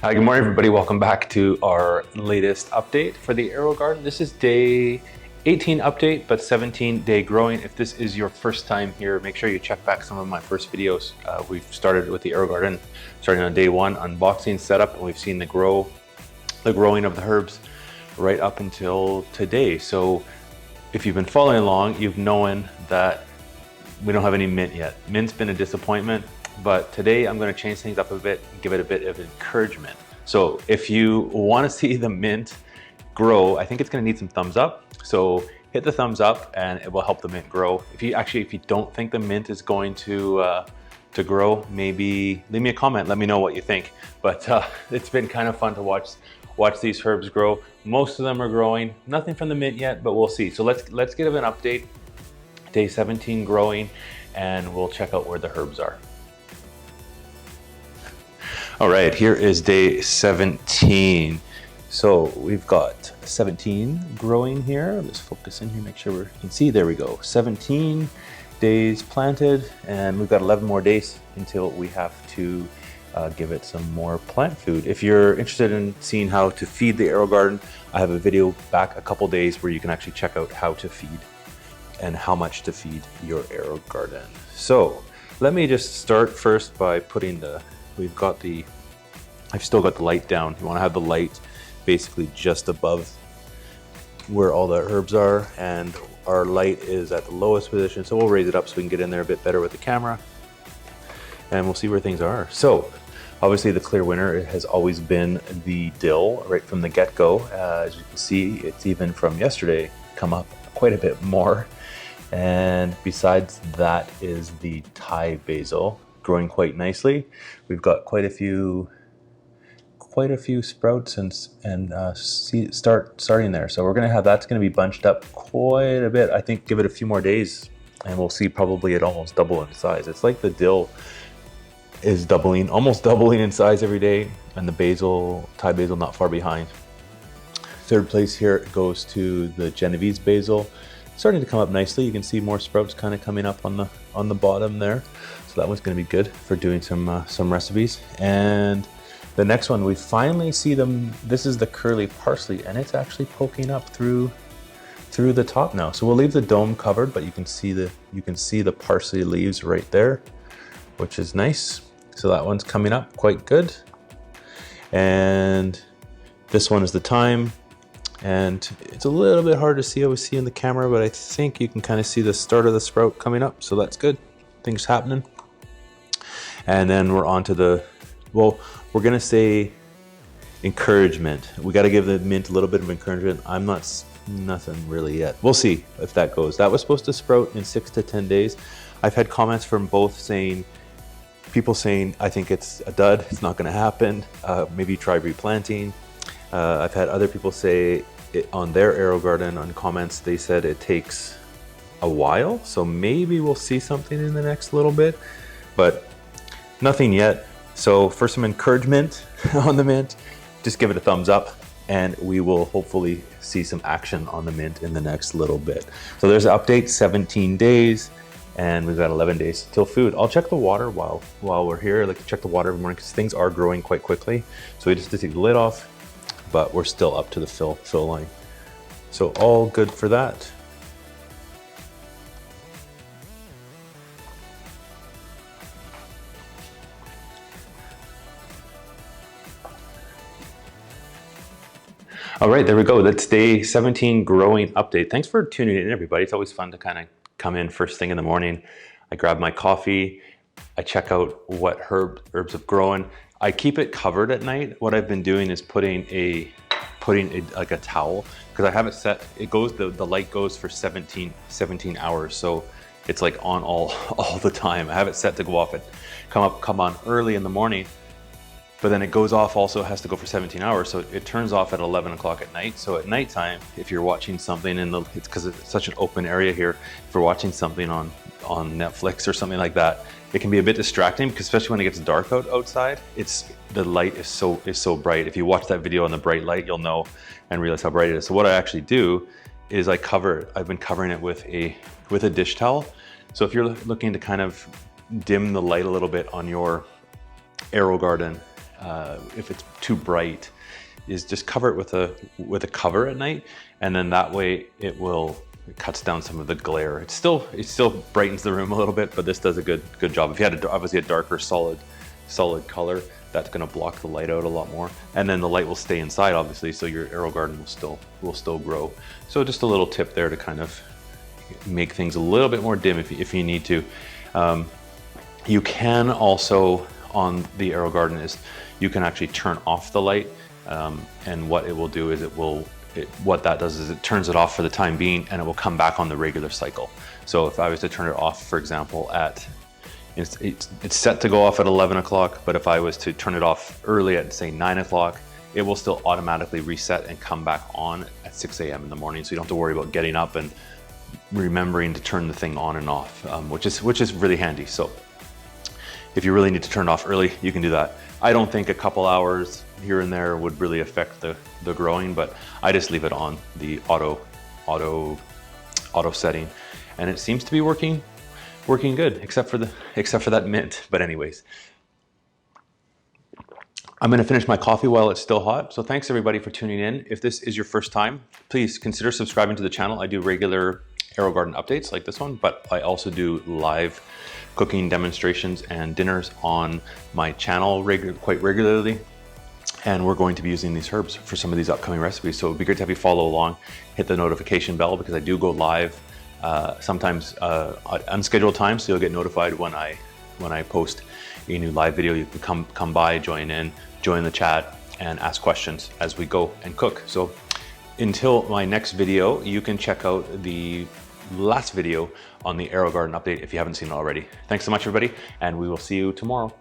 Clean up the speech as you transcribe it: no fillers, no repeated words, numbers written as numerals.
Hi, good morning everybody. Welcome back to our latest update for the AeroGarden. This is day 18 update, but 17-day growing. If this is your first time here, make sure you check back some of my first videos. We've started with the AeroGarden, starting on day one, unboxing, setup, and we've seen the growing of the herbs right up until today. So if you've been following along, you've known that we don't have any mint yet. Mint's been a disappointment. But today I'm going to change things up a bit and give it a bit of encouragement. So if you want to see the mint grow, I think it's going to need some thumbs up. So hit the thumbs up and it will help the mint grow. If you don't think the mint is going to grow, maybe leave me a comment. Let me know what you think. But it's been kind of fun to watch these herbs grow. Most of them are growing. Nothing from the mint yet, but we'll see. So let's give an update. Day 17 growing, and we'll check out where the herbs are. All right, here is day 17. So we've got 17 growing here. Let's focus in here, make sure we can see. There we go. 17 days planted, and we've got 11 more days until we have to give it some more plant food. If you're interested in seeing how to feed the AeroGarden, I have a video back a couple days where you can actually check out how to feed and how much to feed your AeroGarden. So let me just start first by putting I've still got the light down. You want to have the light basically just above where all the herbs are, and our light is at the lowest position. So we'll raise it up so we can get in there a bit better with the camera, and we'll see where things are. So obviously the clear winner has always been the dill right from the get-go. As you can see, it's even from yesterday come up quite a bit more. And besides that is the Thai basil growing quite nicely. We've got quite a few sprouts and starting there. So we're gonna have that's gonna be bunched up quite a bit. I think give it a few more days and we'll see probably it almost double in size. It's like the dill is almost doubling in size every day, and the Thai basil not far behind. Third place here goes to the Genovese basil. Starting to come up nicely. You can see more sprouts kind of coming up on the bottom there. So that one's going to be good for doing some recipes. And the next one, we finally see them. This is the curly parsley, and it's actually poking up through the top now. So we'll leave the dome covered, but you can see the parsley leaves right there, which is nice. So that one's coming up quite good. And this one is the thyme. And it's a little bit hard to see, I see in the camera, but I think you can kind of see the start of the sprout coming up. So that's good, things happening. And then we're on to we're gonna say encouragement. We gotta give the mint a little bit of encouragement. Nothing really yet. We'll see if that goes. That was supposed to sprout in 6 to 10 days. I've had comments from both people saying, I think it's a dud, it's not gonna happen. Maybe try replanting. I've had other people say on their AeroGarden, on comments, they said it takes a while. So maybe we'll see something in the next little bit, but nothing yet. So for some encouragement on the mint, just give it a thumbs up and we will hopefully see some action on the mint in the next little bit. So there's an update, 17 days, and we've got 11 days till food. I'll check the water while we're here. I like to check the water every morning because things are growing quite quickly. So we just have to take the lid off, but we're still up to the fill line. So all good for that. All right, there we go. That's day 17 growing update. Thanks for tuning in, everybody. It's always fun to kind of come in first thing in the morning. I grab my coffee, I check out what herbs have grown. I keep it covered at night. What I've been doing is putting like a towel, because I have it set. It goes, the light goes for 17 hours, so it's like on all the time. I have it set to go off come on early in the morning, but then it goes off, also has to go for 17 hours, so it turns off at 11 o'clock at night. So at nighttime, if you're watching something it's because it's such an open area here, if you're watching something on Netflix or something like that, it can be a bit distracting, because especially when it gets dark outside, the light is so bright. If you watch that video on the bright light, you'll know and realize how bright it is. So what I actually do is I've been covering it with a dish towel. So if you're looking to kind of dim the light a little bit on your AeroGarden, if it's too bright, is just cover it with a cover at night, and then that way it cuts down some of the glare. It still brightens the room a little bit, but this does a good job. If you had obviously a darker solid color, that's going to block the light out a lot more, and then the light will stay inside obviously, so your AeroGarden will still grow. So just a little tip there to kind of make things a little bit more dim if you need to. You can also, on the AeroGarden, you can actually turn off the light, and what it will do is what that does is it turns it off for the time being, and it will come back on the regular cycle. So if I was to turn it off, for example, it's set to go off at 11 o'clock, but if I was to turn it off early at say 9 o'clock, it will still automatically reset and come back on at 6 a.m. in the morning. So you don't have to worry about getting up and remembering to turn the thing on and off, which is really handy. So if you really need to turn it off early, you can do that. I don't think a couple hours here and there would really affect the growing, but I just leave it on the auto setting, and it seems to be working good, except for that mint. But anyways, I'm going to finish my coffee while it's still hot. So thanks everybody for tuning in. If this is your first time, please consider subscribing to the channel. I do regular AeroGarden updates like this one, but I also do live cooking demonstrations and dinners on my channel quite regularly. And we're going to be using these herbs for some of these upcoming recipes. So it'd be great to have you follow along, hit the notification bell, because I do go live sometimes at unscheduled times, so you'll get notified when I post a new live video. You can come by, join the chat, and ask questions as we go and cook. So until my next video, you can check out the last video on the AeroGarden update if you haven't seen it already. Thanks so much, everybody, and we will see you tomorrow.